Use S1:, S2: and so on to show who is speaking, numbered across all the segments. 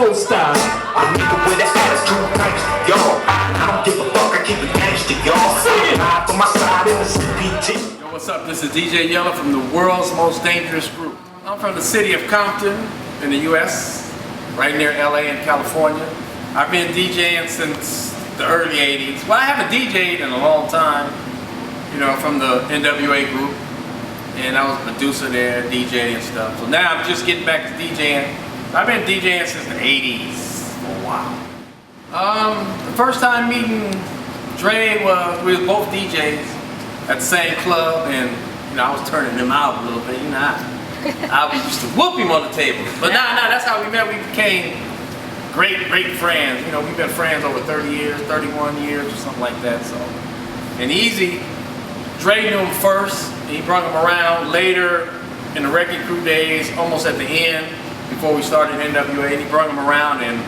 S1: twist style. A nigga with an attitude thanks to y'all. I don't give a fuck, I keep it gangsta, y'all. Ride for my side in the CPT.
S2: Yo, what's up? This is DJ Yella from the world's most dangerous group. I'm from the city of Compton in the US, right near LA in California. I've been DJing since the early 80s. Well, I haven't DJed in a long time, you know, from the NWA group. And I was a producer there, DJ and stuff. So now I'm just getting back to DJing. I've been DJing since the 80s for a while. The first time meeting Dre was, we were both DJs at the same club, and you know, I was turning him out a little bit. You know, I used to whoop him on the table. But nah, that's how we met. We became great friends. You know, we've been friends over 30 years, 31 years or something like that. So, and Eazy, Dre knew him first. He brought him around later in the Wrecking Crew days, almost at the end, before we started NWA, and he brought him around, and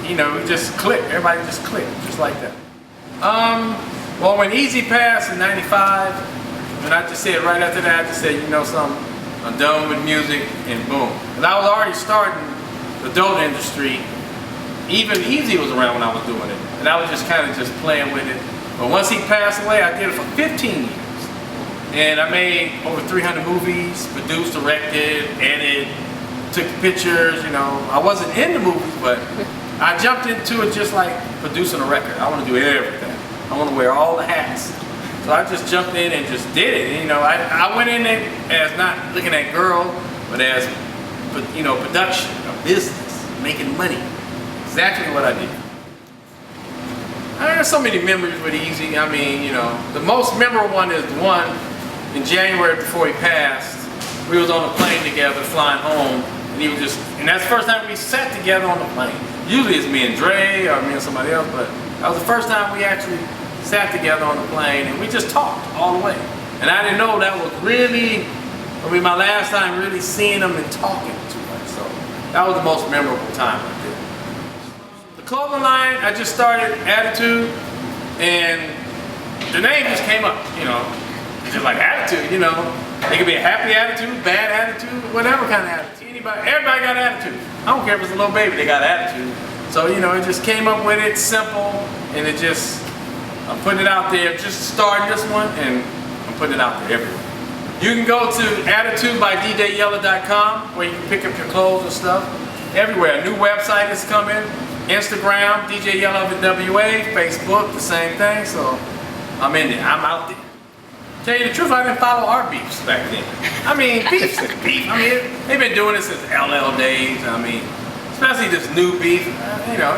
S2: you know, we just clicked. Everybody just clicked, just like that. Well, when Eazy passed in '95, and I just said right after that, I just said, you know something, I'm done with music, and boom. And I was already starting the dope industry. Even Eazy was around when I was doing it, and I was just kind of just playing with it. But once he passed away, I did it for 15 years. And I made over 300 movies, produced, directed, edited, took pictures, you know. I wasn't in the movies, but I jumped into it just like producing a record. I want to do everything. I want to wear all the hats. So I just jumped in and just did it. And, you know, I went in there as not looking at girls, but as, you know, production, a business, making money. Exactly what I did. I have so many memories with Eazy. I mean, you know, the most memorable one is the one in January before he passed. We was on a plane together flying home, and he was just, and that's the first time we sat together on the plane. Usually it's me and Dre or me and somebody else, but that was the first time we actually sat together on the plane, and we just talked all the way. And I didn't know that was really, I mean, my last time really seeing him and talking too much. So that was the most memorable time I did. The clothing line, I just started Attitude, and the name just came up, you know. Just like attitude, you know. It could be a happy attitude, bad attitude, whatever kind of attitude. Everybody got attitude. I don't care if it's a little baby, they got attitude. So, you know, it just came up with it, simple, and it just, I'm putting it out there, just starting this one, and I'm putting it out there everywhere. You can go to attitudebydjyella.com where you can pick up your clothes and stuff. Everywhere. A new website is coming. Instagram, DJ Yella of NWA, Facebook, the same thing. So I'm in there. I'm out there. Tell you the truth, I didn't follow our beefs back then. I mean, beef's beef. I mean, they've been doing it since LL days. I mean, especially this new beef. You know,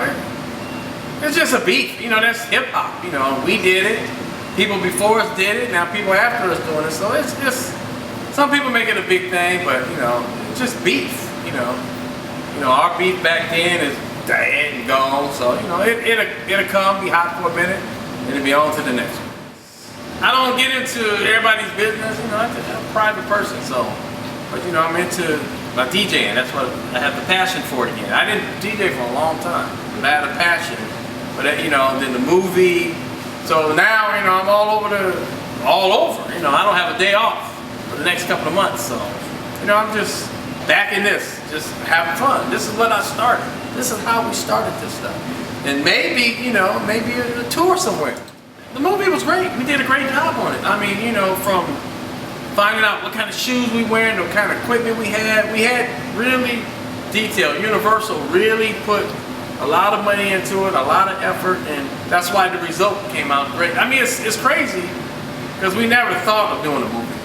S2: it's just a beef. You know, that's hip hop. You know, we did it. People before us did it. Now people after us doing it. So it's just, some people make it a big thing, but you know, it's just beef. You know, our beef back then is dead and gone. So you know, it'll come, be hot for a minute, and it'll be on to the next one. I don't get into everybody's business, you know, I'm a private person, so, but you know, I'm into my DJing. That's what I have the passion for it again. I didn't DJ for a long time, but I had a passion. But you know, then the movie, so now, you know, I'm all over, you know, I don't have a day off for the next couple of months, so, you know, I'm just back in this, just having fun. This is what I started. This is how we started this stuff. And maybe, you know, maybe a tour somewhere. The movie was great. We did a great job on it. I mean, you know, from finding out what kind of shoes we wearing, what kind of equipment we had really detailed. Universal really put a lot of money into it, a lot of effort, and that's why the result came out great. I mean, it's crazy because we never thought of doing a movie.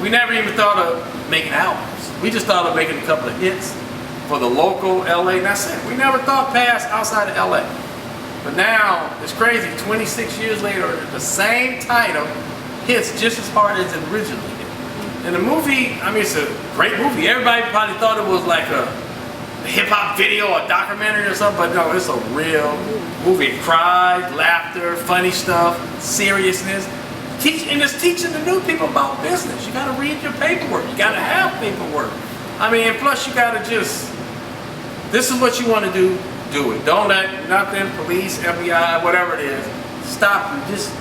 S2: We never even thought of making albums. We just thought of making a couple of hits for the local LA, and that's it. We never thought past outside of LA. But now, it's crazy, 26 years later, the same title hits just as hard as it originally did. And the movie, I mean, it's a great movie. Everybody probably thought it was like a hip-hop video, a documentary or something, but no, it's a real movie. Cries, laughter, funny stuff, seriousness. And it's teaching the new people about business. You gotta read your paperwork. You gotta have paperwork. I mean, and plus you gotta just, this is what you wanna do. Do it. Don't let nothing, police, FBI, whatever it is, stop you. Just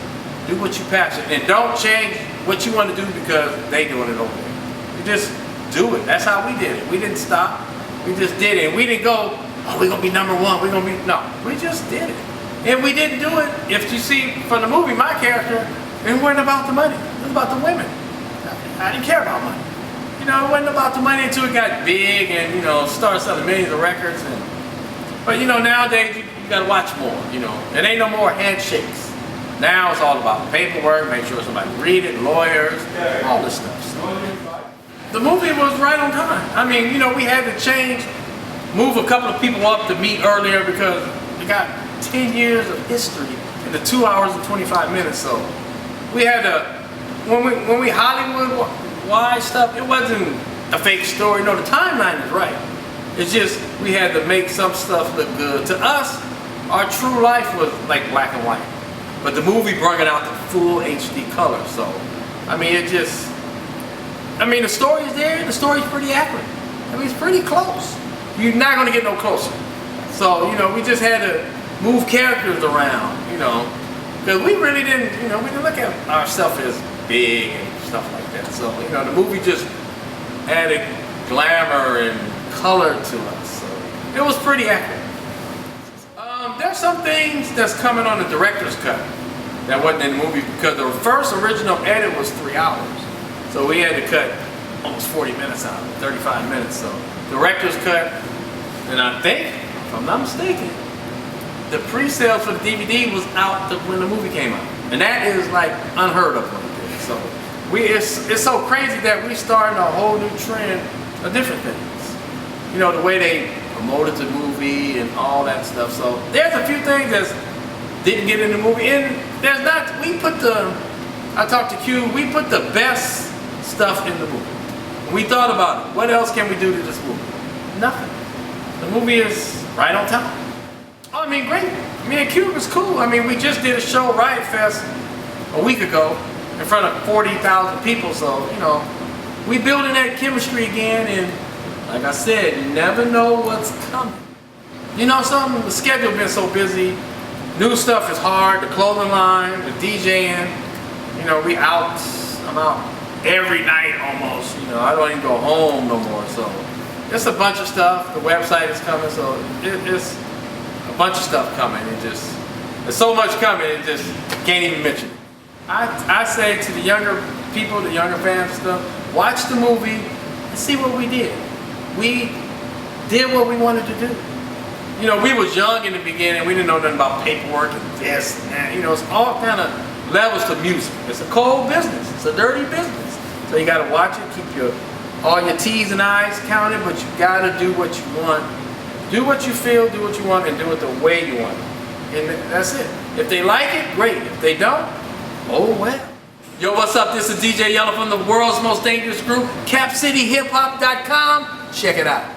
S2: do what you're passionate. And don't change what you want to do because they doing it over there. You just do it. That's how we did it. We didn't stop. We just did it. And we didn't go oh, we're gonna be number one, we're gonna be, no, we just did it. And we didn't do it, if you see from the movie, my character, it wasn't about the money, it was about the women. I didn't care about money. You know, it wasn't about the money until it got big and, you know, started selling millions of records. But, you know, nowadays, you gotta watch more, you know. It ain't no more handshakes. Now it's all about paperwork, make sure somebody read it, lawyers, all this stuff. So, the movie was right on time. I mean, you know, we had to move a couple of people up to meet earlier because we got 10 years of history in the 2 hours and 25 minutes. So we had to, when we Hollywood-wide stuff, it wasn't a fake story. No, the timeline is right. It's just we had to make some stuff look good. To us, our true life was like black and white. But the movie brought it out to full HD color. So, I mean, it just, I mean, the story is there. The story's pretty accurate. I mean, it's pretty close. You're not going to get no closer. So, you know, we just had to move characters around, you know, because we really didn't, you know, we didn't look at ourselves as big and stuff like that. So, you know, the movie just added glamour and color to us. So, it was pretty accurate. There's some things that's coming on the director's cut that wasn't in the movie because the first original edit was 3 hours. So we had to cut almost 40 minutes out of it, 35 minutes. So director's cut, and I think, if I'm not mistaken, the pre-sales for the DVD was out when the movie came out. And that is like unheard of right there. So it's so crazy that we starting a whole new trend of different things. You know, the way they promoted the movie and all that stuff. So there's a few things that didn't get in the movie. And there's not, I talked to Q, we put the best stuff in the movie. We thought about it. What else can we do to this movie? Nothing. The movie is right on time. Oh, I mean, great. Me and Q was cool. I mean, we just did a show, Riot Fest, a week ago in front of 40,000 people. So, you know, we building that chemistry again, and like I said, you never know what's coming. You know something? The schedule been so busy. New stuff is hard. The clothing line, the DJing. You know, I'm out every night almost. You know, I don't even go home no more. So it's a bunch of stuff. The website is coming. So it's a bunch of stuff coming. There's so much coming. It just can't even mention it. I say to the younger people, the younger fans and stuff, watch the movie and see what we did. We did what we wanted to do. You know, we was young in the beginning. We didn't know nothing about paperwork and this and that. You know, it's all kind of levels to music. It's a cold business. It's a dirty business. So you got to watch it. Keep all your T's and I's counted, but you got to do what you want. Do what you feel, do what you want, and do it the way you want. And that's it. If they like it, great. If they don't, oh well. Yo, what's up? This is DJ Yella from the world's most dangerous group, CapCityHipHop.com. Check it out.